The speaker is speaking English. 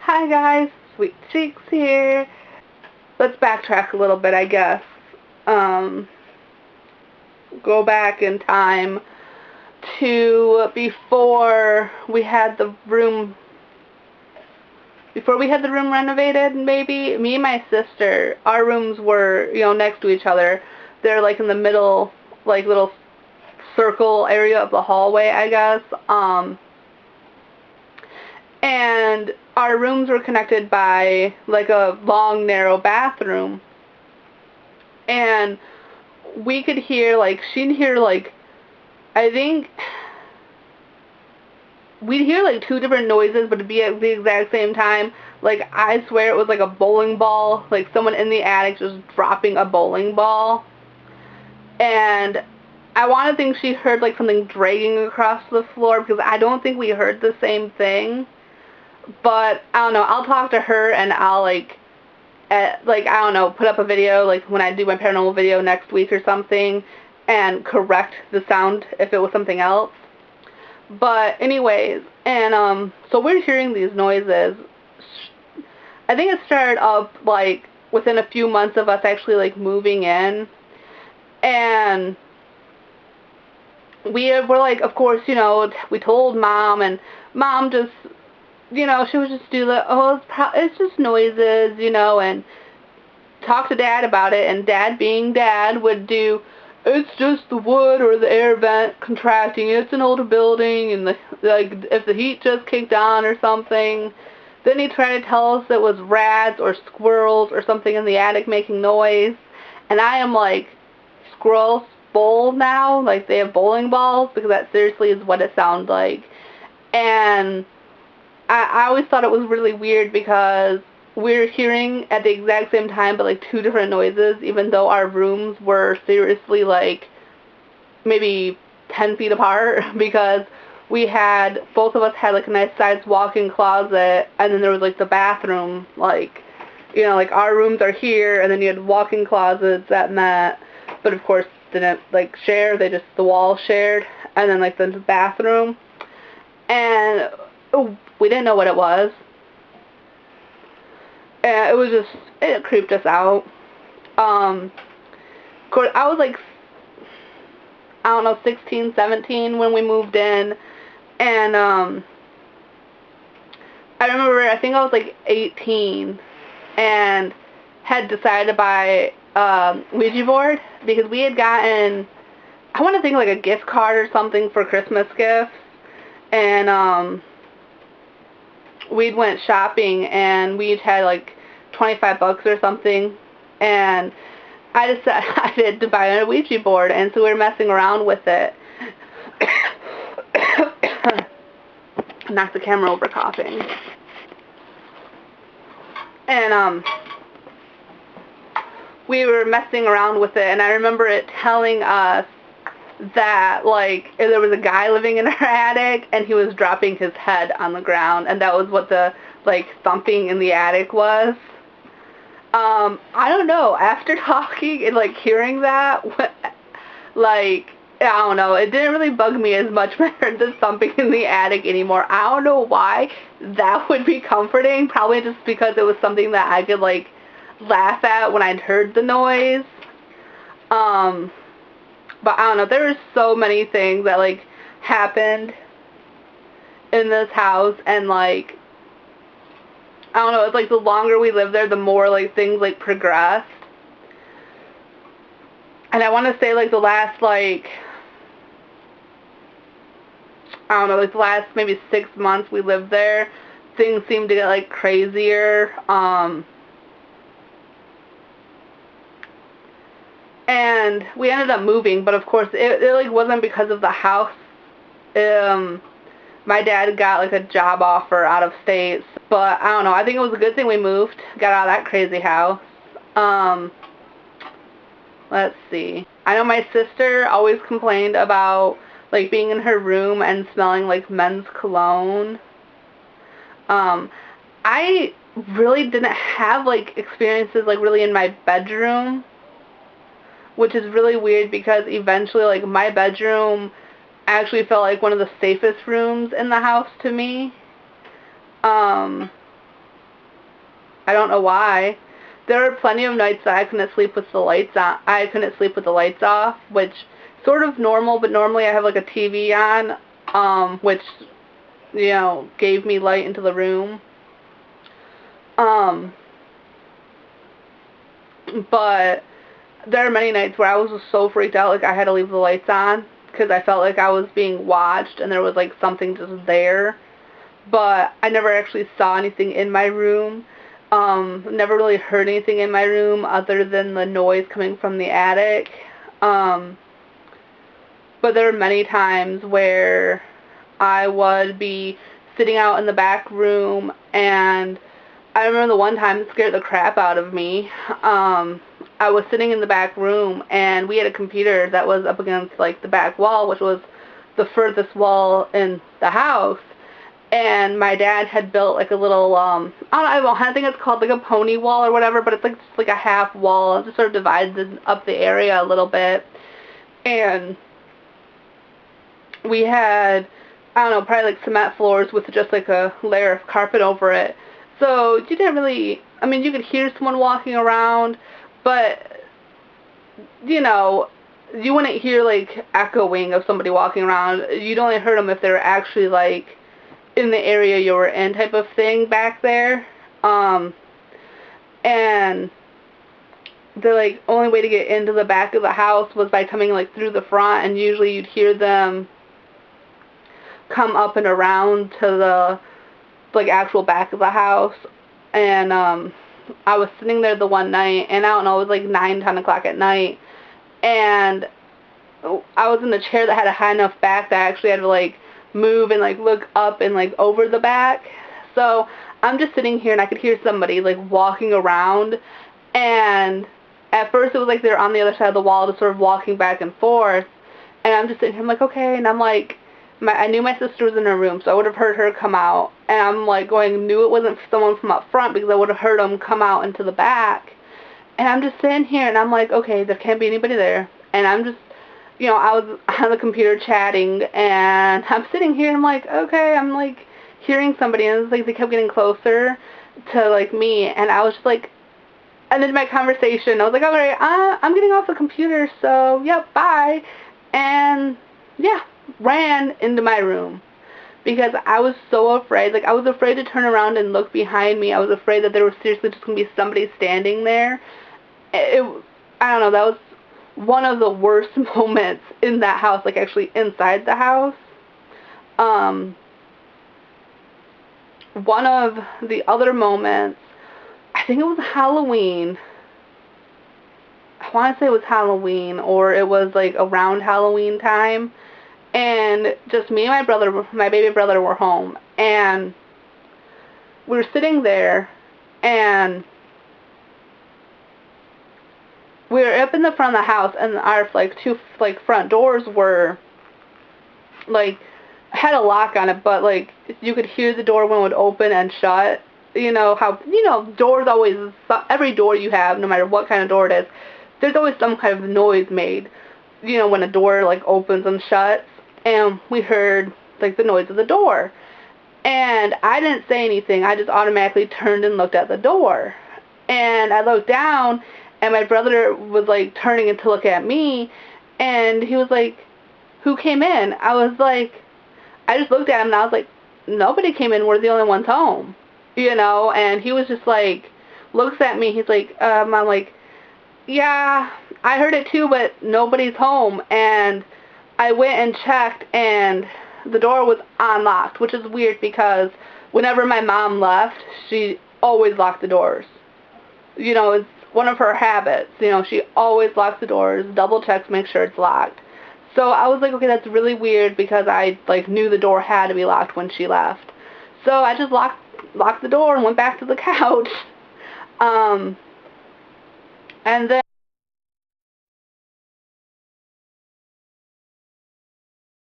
Hi guys, Sweet Cheeks here. Let's backtrack a little bit, I guess. Um, go back in time to before we had the room renovated, maybe. Me and my sister, our rooms were, next to each other. They're like in the middle, like little circle area of the hallway, I guess. And our rooms were connected by like a long, narrow bathroom. And we could hear, like, she'd hear, like, I think we'd hear, like, two different noises, but it'd be at the exact same time. Like, I swear it was like a bowling ball, like someone in the attic just dropping a bowling ball. And I want to think she heard, like, something dragging across the floor, because I don't think we heard the same thing. But, I don't know, I'll talk to her and I'll, I don't know, put up a video, like, when I do my paranormal video next week or something, and correct the sound if it was something else. But anyways, and so we're hearing these noises. I think it started up, like, within a few months of us actually, like, moving in. And we were like, of course, we told Mom, and Mom just, she would just do the, oh, it's just noises, and talk to Dad about it, and Dad, being Dad, would do, it's just the wood or the air vent contracting, it's an older building, and if the heat just kicked on or something. Then he tried to tell us it was rats or squirrels or something in the attic making noise. And I am like, squirrels bowl now? Like, they have bowling balls? Because that seriously is what it sounds like. And I always thought it was really weird because we're hearing at the exact same time, but like two different noises, even though our rooms were seriously like maybe 10 feet apart, because both of us had like a nice sized walk-in closet, and then there was like the bathroom, like, like our rooms are here, and then you had walk-in closets that met, but of course didn't like share, the walls shared, and then like the bathroom, and we didn't know what it was. And it creeped us out. Of course, I was like, I don't know, 16, 17 when we moved in, and I remember, I think I was like 18, and had decided to buy Ouija board, because we had gotten, I want to think, like a gift card or something for Christmas gifts, and we went shopping, and we each had like $25 or something, and I decided to buy a Ouija board, and so we were messing around with it. Knocked the camera over coughing. And we were messing around with it, and I remember it telling us that, like, there was a guy living in our attic, and he was dropping his head on the ground, and that was what the, like, thumping in the attic was. I don't know, after talking and, like, hearing that, like, I don't know, it didn't really bug me as much when I heard the thumping in the attic anymore. I don't know why that would be comforting, probably just because it was something that I could, like, laugh at when I'd heard the noise. But I don't know, there were so many things that, like, happened in this house, and, like, I don't know, it's like the longer we lived there, the more, like, things, like, progressed. And I want to say, like, the last, like, I don't know, like, the last maybe 6 months we lived there, things seemed to get, like, crazier. And we ended up moving, but of course, it like, wasn't because of the house. My dad got, like, a job offer out of state, but I don't know, I think it was a good thing we moved, got out of that crazy house. Let's see. I know my sister always complained about, like, being in her room and smelling like men's cologne. I really didn't have, like, experiences, like, really in my bedroom, which is really weird, because eventually, like, my bedroom actually felt like one of the safest rooms in the house to me. I don't know why. There were plenty of nights that I couldn't sleep with the lights on. I couldn't sleep with the lights off, which sort of normal, but normally I have like a TV on, which, you know, gave me light into the room. But there are many nights where I was just so freaked out, like I had to leave the lights on because I felt like I was being watched and there was like something just there. But I never actually saw anything in my room. Never really heard anything in my room other than the noise coming from the attic. But there were many times where I would be sitting out in the back room, and I remember the one time it scared the crap out of me. I was sitting in the back room, and we had a computer that was up against like the back wall, which was the furthest wall in the house. And my dad had built like a little, I think it's called like a pony wall or whatever, but it's like just like a half wall. It just sort of divides up the area a little bit. And we had, I don't know, probably like cement floors with just like a layer of carpet over it. So you didn't really, I mean, you could hear someone walking around, but, you know, you wouldn't hear like echoing of somebody walking around. You'd only heard them if they were actually like in the area you were in type of thing back there. And the like only way to get into the back of the house was by coming like through the front, and usually you'd hear them come up and around to the like actual back of the house. And I was sitting there the one night, and I don't know, it was like 9, 10 o'clock at night, and I was in the chair that had a high enough back that I actually had to like move and like look up and like over the back. So I'm just sitting here and I could hear somebody like walking around, and at first it was like they're on the other side of the wall just sort of walking back and forth, and I'm just sitting here, I'm like, okay, and I'm like, I knew my sister was in her room, so I would have heard her come out, and I'm like knew it wasn't someone from up front because I would have heard them come out into the back. And I'm just sitting here and I'm like, okay, there can't be anybody there, and I'm just, you know, I was on the computer chatting, and I'm sitting here and I'm like, okay, I'm like hearing somebody, and it's like they kept getting closer to like me, and I was just like, ended my conversation. I was like, alright, I'm getting off the computer, so yep, bye. And yeah, ran into my room because I was so afraid. Like, I was afraid to turn around and look behind me. I was afraid that there was seriously just going to be somebody standing there. I don't know, that was one of the worst moments in that house, like actually inside the house. One of the other moments, I think it was Halloween. I want to say it was Halloween, or it was like around Halloween time, and just me and my brother, my baby brother, were home, and we were sitting there, and we were up in the front of the house, and our like two like front doors were like had a lock on it, but like you could hear the door when it would open and shut. You know how, you know, doors always, every door you have, no matter what kind of door it is, there's always some kind of noise made, you know, when a door like opens and shuts. And we heard like the noise of the door, and I didn't say anything. I just automatically turned and looked at the door, and I looked down, and my brother was like turning to look at me, and he was like, who came in? I was like, I just looked at him and I was like, nobody came in, we're the only ones home, you know. And he was just like, looks at me, he's like, I'm like, yeah, I heard it too, but nobody's home. And I went and checked, and the door was unlocked, which is weird because whenever my mom left, she always locked the doors. You know, it's one of her habits. You know, she always locks the doors, double checks, make sure it's locked. So I was like, okay, that's really weird because I like knew the door had to be locked when she left. So I just locked the door and went back to the couch. And then